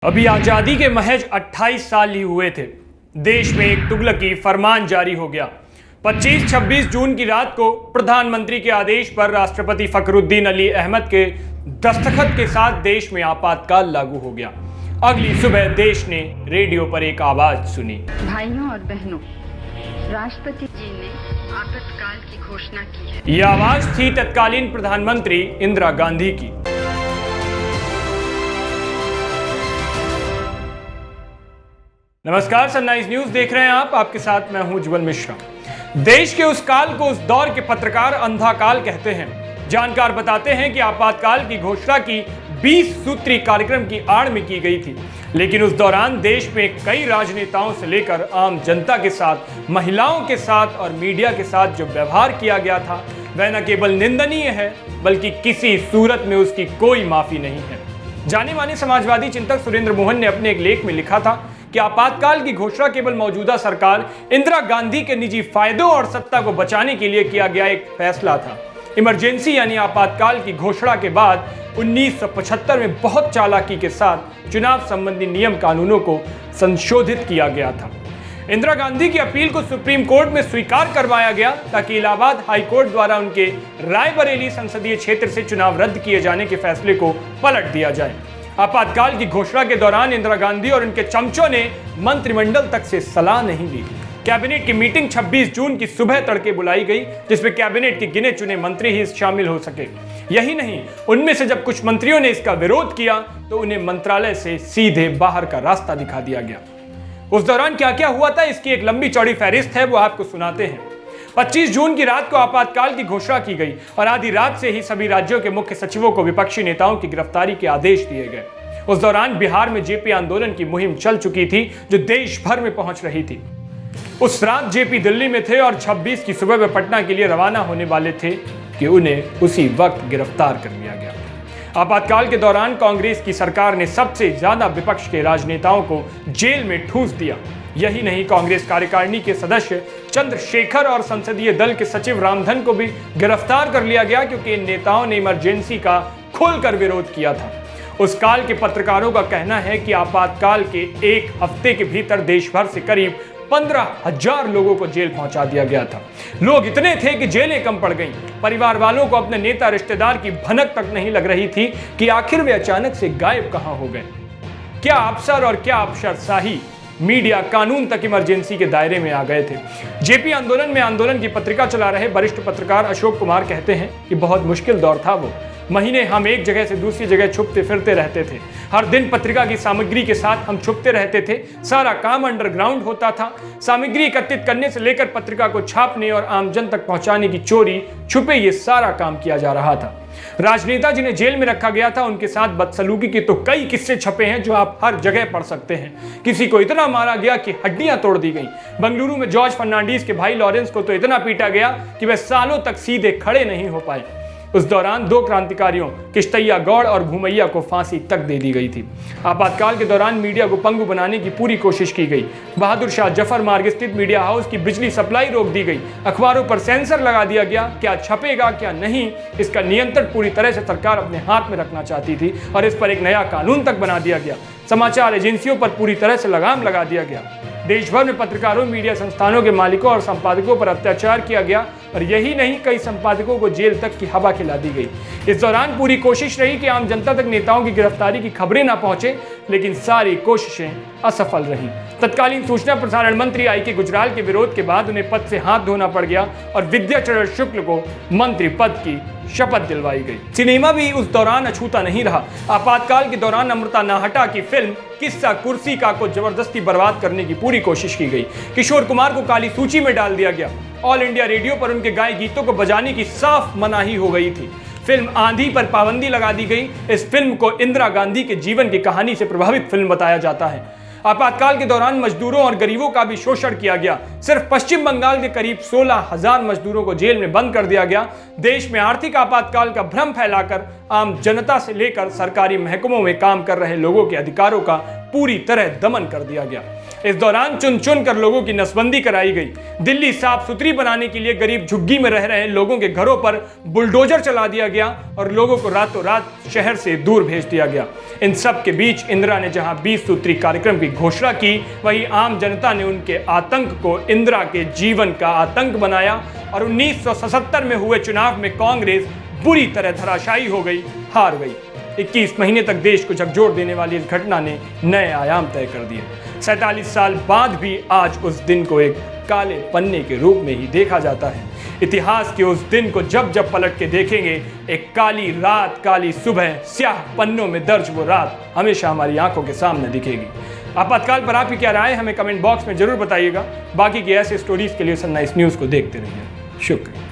अभी आजादी के महज 28 साल ही हुए थे। देश में एक तुगलकी फरमान जारी हो गया। 25-26 जून की रात को प्रधानमंत्री के आदेश पर राष्ट्रपति फखरुद्दीन अली अहमद के दस्तखत के साथ देश में आपातकाल लागू हो गया। अगली सुबह देश ने रेडियो पर एक आवाज सुनी। भाइयों और बहनों, राष्ट्रपति जी ने आपातकाल की घोषणा की है। यह आवाज थी तत्कालीन प्रधानमंत्री इंदिरा गांधी की। नमस्कार, सनराइज न्यूज देख रहे हैं आप। आपके साथ मैं हूं उज्जवल मिश्रा। देश के उस काल को उस दौर के पत्रकार अंधा काल कहते हैं। जानकार बताते हैं कि आपातकाल की घोषणा की 20 सूत्री कार्यक्रम की आड़ में की गई थी, लेकिन उस दौरान देश में कई राजनेताओं से लेकर आम जनता के साथ, महिलाओं के साथ और मीडिया के साथ जो व्यवहार किया गया था वह न केवल निंदनीय है बल्कि किसी सूरत में उसकी कोई माफी नहीं है। जाने माने समाजवादी चिंतक सुरेंद्र मोहन ने अपने एक लेख में लिखा था कि आपातकाल की घोषणा केवल मौजूदा सरकार इंदिरा गांधी के निजी फायदों और सत्ता को बचाने के लिए किया गया एक फैसला था। इमरजेंसी यानी आपातकाल की घोषणा के बाद 1975 में बहुत चालाकी के साथ चुनाव संबंधी नियम कानूनों को संशोधित किया गया था। इंदिरा गांधी की अपील को सुप्रीम कोर्ट में स्वीकार करवाया गया ताकि इलाहाबाद हाई कोर्ट द्वारा उनके रायबरेली संसदीय क्षेत्र से चुनाव रद्द किए जाने के फैसले को पलट दिया जाए। आपातकाल की घोषणा के दौरान इंदिरा गांधी और उनके चमचों ने मंत्रिमंडल तक से सलाह नहीं ली। कैबिनेट की मीटिंग 26 जून की सुबह तड़के बुलाई गई, जिसमें कैबिनेट के गिने चुने मंत्री ही शामिल हो सके। यही नहीं, उनमें से जब कुछ मंत्रियों ने इसका विरोध किया तो उन्हें मंत्रालय से सीधे बाहर का रास्ता दिखा दिया गया। उस दौरान क्या क्या हुआ था, इसकी एक लंबी चौड़ी फहरिस्त है, वो आपको सुनाते हैं। 25 जून की रात को आपातकाल की घोषणा की गई और आधी रात से ही सभी राज्यों के मुख्य सचिवों को विपक्षी नेताओं की गिरफ्तारी के आदेश दिए गए। उस दौरान बिहार में जेपी आंदोलन की मुहिम चल चुकी थी, जो देश भर में पहुंच रही थी। उस रात जेपी दिल्ली में थे और 26 की सुबह वे पटना के लिए रवाना होने वाले थे कि उन्हें उसी वक्त गिरफ्तार कर लिया गया। आपातकाल के दौरान कांग्रेस की सरकार ने सबसे ज्यादा विपक्ष के राजनेताओं को जेल में ठूंस दिया। यही नहीं, कांग्रेस कार्यकारिणी के सदस्य चंद्रशेखर और संसदीय दल के सचिव रामधन को भी गिरफ्तार कर लिया गया, क्योंकि इन नेताओं ने इमरजेंसी का खोलकर विरोध किया था। उस काल के पत्रकारों का कहना है कि आपातकाल के एक हफ्ते के भीतर देश भर से करीब 15,000 लोगों को जेल पहुंचा दिया गया था। लोग इतने थे कि जेलें कम पड़ गईं। परिवार वालों को अपने नेता रिश्तेदार की भनक तक नहीं लग रही थी कि आखिर वे अचानक से गायब कहां हो गए। क्या अफसर और क्या अफसरशाही, मीडिया, कानून तक इमरजेंसी के दायरे में आ गए थे। जेपी आंदोलन में आंदोलन की पत्रिका चला रहे वरिष्ठ पत्रकार अशोक कुमार कहते हैं कि बहुत मुश्किल दौर था वो। महीने हम एक जगह से दूसरी जगह छुपते फिरते रहते थे। हर दिन पत्रिका की सामग्री के साथ हम छुपते रहते थे। सारा काम अंडरग्राउंड होता था। सामग्री एकत्रित करने से लेकर पत्रिका को छापने और आमजन तक पहुंचाने की चोरी छुपे ये सारा काम किया जा रहा था। राजनेता जिन्हें जेल में रखा गया था, उनके साथ बदसलूकी के तो कई किस्से छपे हैं जो आप हर जगह पढ़ सकते हैं। किसी को इतना मारा गया कि हड्डियां तोड़ दी गई। बेंगलुरु में जॉर्ज फर्नांडीज के भाई लॉरेंस को तो इतना पीटा गया कि वे सालों तक सीधे खड़े नहीं हो पाए। उस दौरान 2 क्रांतिकारियों किश्तैया गौड़ और भूमैया को फांसी तक दे दी गई थी। आपातकाल के दौरान मीडिया को पंगु बनाने की पूरी कोशिश की गई। बहादुर शाह जफर मार्ग स्थित मीडिया हाउस की बिजली सप्लाई रोक दी गई। अखबारों पर सेंसर लगा दिया गया। क्या छपेगा क्या नहीं, इसका नियंत्रण पूरी तरह से सरकार अपने हाथ में रखना चाहती थी और इस पर एक नया कानून तक बना दिया गया। समाचार एजेंसियों पर पूरी तरह से लगाम लगा दिया गया। देश भर में पत्रकारों, मीडिया संस्थानों के मालिकों और संपादकों पर अत्याचार किया गया और यही नहीं, कई संपादकों को जेल तक की हवा खिला दी गई। इस दौरान पूरी कोशिश रही कि आम जनता तक नेताओं की गिरफ्तारी की खबरें ना पहुंचे, लेकिन सारी कोशिशें असफल रहीं। तत्कालीन सूचना प्रसारण मंत्री आई.के. गुजराल के विरोध के बाद उन्हें पद से हाथ धोना पड़ गया और विद्याचरण शुक्ल को मंत्री पद की शपथ दिलवाई गई। सिनेमा भी उस दौरान अछूता नहीं रहा। आपातकाल के दौरान अमृता नाहटा की फिल्म किस्सा कुर्सी का को जबरदस्ती बर्बाद करने की पूरी कोशिश की गई। किशोर कुमार को काली सूची में डाल दिया गया। ऑल इंडिया रेडियो पर उनके गाए गीतों को बजाने की साफ मनाही हो गई थी। फिल्म आंधी पर पाबंदी लगा दी गई। इस फिल्म को इंदिरा गांधी के जीवन की कहानी से प्रभावित फिल्म बताया जाता है। आपातकाल के दौरान मजदूरों और गरीबों का भी शोषण किया गया। सिर्फ पश्चिम बंगाल के करीब 16,000 मजदूरों को जेल में बंद कर दिया गया। देश में आर्थिक आपातकाल का भ्रम फैलाकर आम जनता से लेकर सरकारी महकमों में काम कर रहे लोगों के अधिकारों का पूरी तरह दमन कर दिया गया। इस दौरान चुन चुन कर लोगों की नसबंदी कराई गई। दिल्ली साफ सुथरी बनाने के लिए गरीब झुग्गी में रह रहे लोगों के घरों पर बुलडोजर चला दिया गया और लोगों को रातों रात शहर से दूर भेज दिया गया। इन सब के बीच इंदिरा ने जहां 20 सूत्री कार्यक्रम की घोषणा की, वहीं आम जनता ने उनके आतंक को इंदिरा के जीवन का आतंक बनाया और 1977 में हुए चुनाव में कांग्रेस बुरी तरह धराशायी हो गई, हार गई। 21 महीने तक देश को झकझोर देने वाली इस घटना ने नए आयाम तय कर दिए। 47 साल बाद भी आज उस दिन को एक काले पन्ने के रूप में ही देखा जाता है। इतिहास के उस दिन को जब जब पलट के देखेंगे, एक काली रात, काली सुबह, स्याह पन्नों में दर्ज वो रात हमेशा हमारी आंखों के सामने दिखेगी। आपातकाल पर आपकी क्या राय है, हमें कमेंट बॉक्स में जरूर बताइएगा। बाकी की ऐसे स्टोरीज के लिए सनराइज न्यूज़ को देखते रहिए। शुक्रिया।